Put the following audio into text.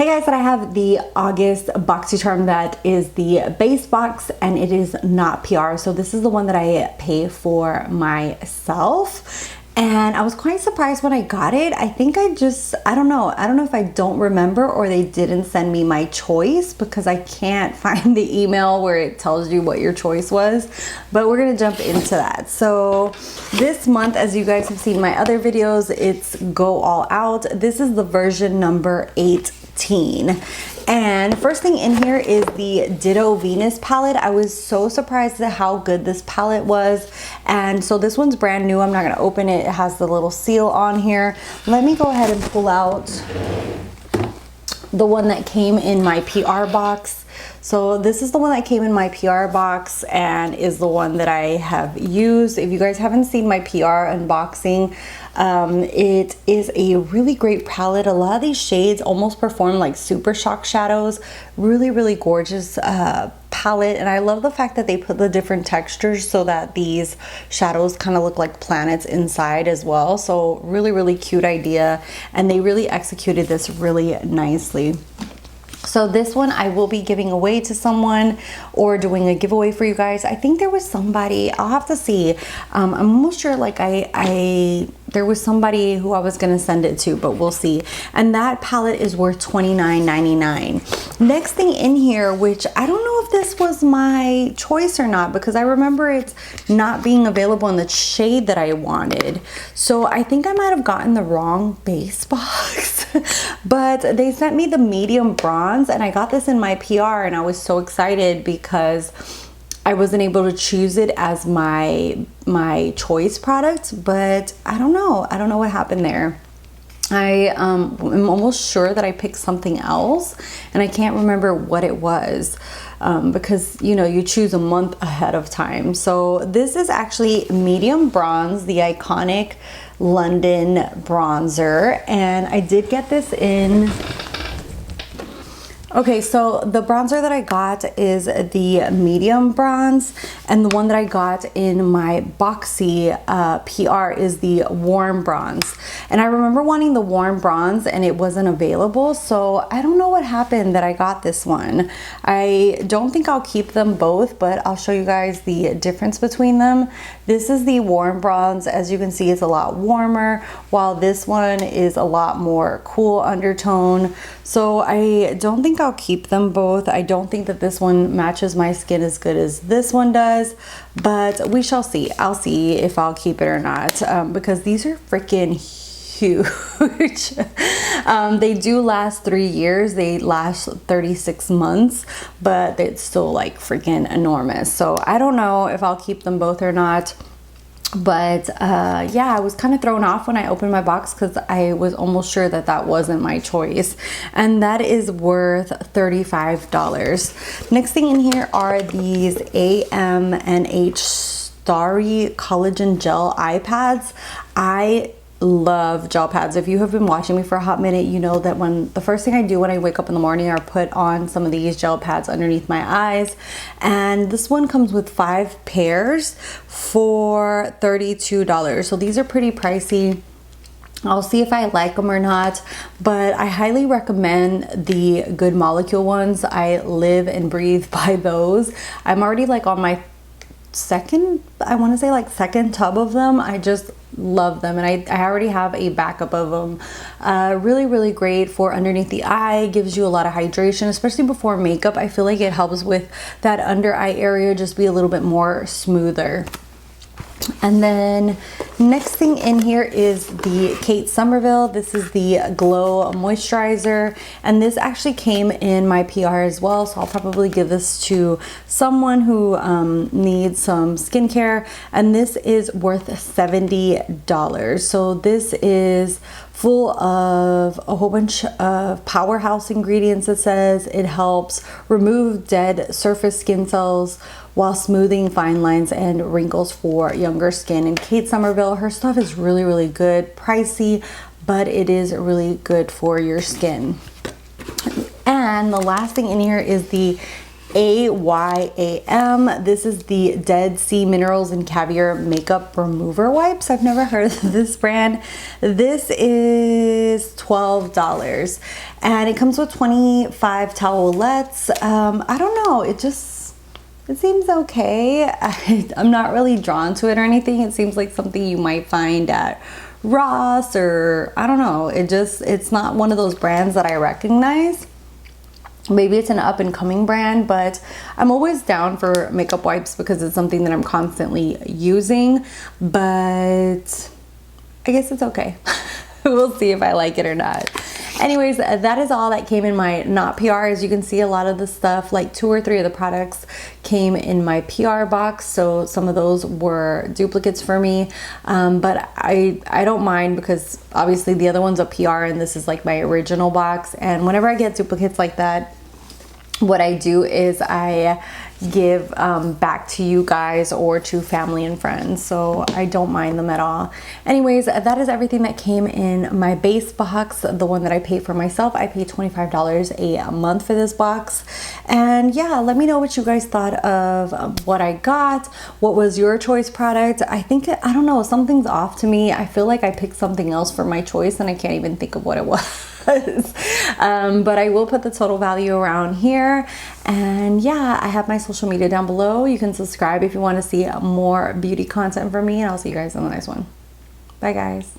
Hey guys, I have the August Boxycharm that is the base box and it is not PR. So this is the one that I pay for myself. And I was quite surprised when I got it. I think I don't know if I don't remember or they didn't send me my choice because I can't find the email where it tells you what your choice was. But we're gonna jump into that. So this month, as you guys have seen my other videos, it's Go All Out. This is the version number 18. And first thing in here is the Ditto Venus palette. I was so surprised at how good this palette was. And so this one's brand new. I'm not gonna open it. It has the little seal on here. Let me go ahead and pull out the one that came in my PR box. So this is the one that came in my PR box and is the one that I have used. If you guys haven't seen my PR unboxing, it is a really great palette. A lot of these shades almost perform like super shock shadows. Really gorgeous palette, and I love the fact that they put the different textures so that these shadows kind of look like planets inside as well. So really cute idea, and they really executed this really nicely. So this one I will be giving away to someone or doing a giveaway for you guys. I think there was somebody, I'll have to see. I'm almost sure like there was somebody who I was gonna send it to, but we'll see. And that palette is worth $29.99. Next thing in here, which I don't know if this was my choice or not, because I remember it's not being available in the shade that I wanted. So I think I might have gotten the wrong base box. But they sent me the medium bronze and I got this in my PR and I was so excited because I wasn't able to choose it as my choice product, but I don't know what happened there. I am almost sure that I picked something else and I can't remember what it was because you know you choose a month ahead of time. So this is actually medium bronze, the iconic London bronzer, and I did get this in. Okay, so the bronzer that I got is the medium bronze, and the one that I got in my Boxy PR is the warm bronze. And I remember wanting the warm bronze and it wasn't available, so I don't know what happened that I got this one. I don't think I'll keep them both, but I'll show you guys the difference between them. This is the warm bronze. As you can see, it's a lot warmer, while this one is a lot more cool undertone. So I don't think I'll keep them both. I don't think that this one matches my skin as good as this one does, but we shall see. I'll see if I'll keep it or not, because these are freaking huge. They do last 3 years. They last 36 months, but it's still like freaking enormous. So I don't know if I'll keep them both or not. But yeah, I was kind of thrown off when I opened my box because I was almost sure that that wasn't my choice, and that is worth $35. Next thing in here are these AMNH Starry Collagen Gel Eye Pads. I love gel pads. If you have been watching me for a hot minute, you know that when the first thing I do when I wake up in the morning are put on some of these gel pads underneath my eyes, and this one comes with 5 pairs for $32. So these are pretty pricey. I'll see if I like them or not, but I highly recommend the Good Molecule ones. I live and breathe by those. I'm already like on my second tub of them. I just love them, and I already have a backup of them. Really great for underneath the eye. Gives you a lot of hydration, especially before makeup. I feel like it helps with that under eye area just be a little bit more smoother. And then next thing in here is the Kate Somerville. This is the Glow Moisturizer, and this actually came in my PR as well, so I'll probably give this to someone who needs some skincare, and this is worth $70. So this is full of a whole bunch of powerhouse ingredients. It says it helps remove dead surface skin cells while smoothing fine lines and wrinkles for younger skin. And Kate Somerville, her stuff is really good, pricey, but it is really good for your skin. And the last thing in here is the AYAM. This is the Dead Sea Minerals and Caviar Makeup Remover Wipes. I've never heard of this brand. This is $12 and it comes with 25 towelettes. I don't know, it seems okay. I'm not really drawn to it or anything. It seems like something you might find at Ross, or I don't know. It's not one of those brands that I recognize. Maybe it's an up and coming brand, but I'm always down for makeup wipes because it's something that I'm constantly using, but I guess it's okay. We'll see if I like it or not. Anyways, that is all that came in my not PR. As you can see, a lot of the stuff, like 2 or 3 of the products came in my PR box, so some of those were duplicates for me, but I don't mind because obviously the other one's a PR and this is like my original box. And whenever I get duplicates like that, what I do is I give back to you guys or to family and friends, so I don't mind them at all. Anyways, that is everything that came in my base box, the one that I paid for myself. I paid $25 a month for this box. And yeah, let me know what you guys thought of what I got. What was your choice product? I don't know, something's off to me. I feel like I picked something else for my choice and I can't even think of what it was. But I will put the total value around here. And yeah, I have my social media down below. You can subscribe if you want to see more beauty content from me, and I'll see you guys in the next one. Bye guys.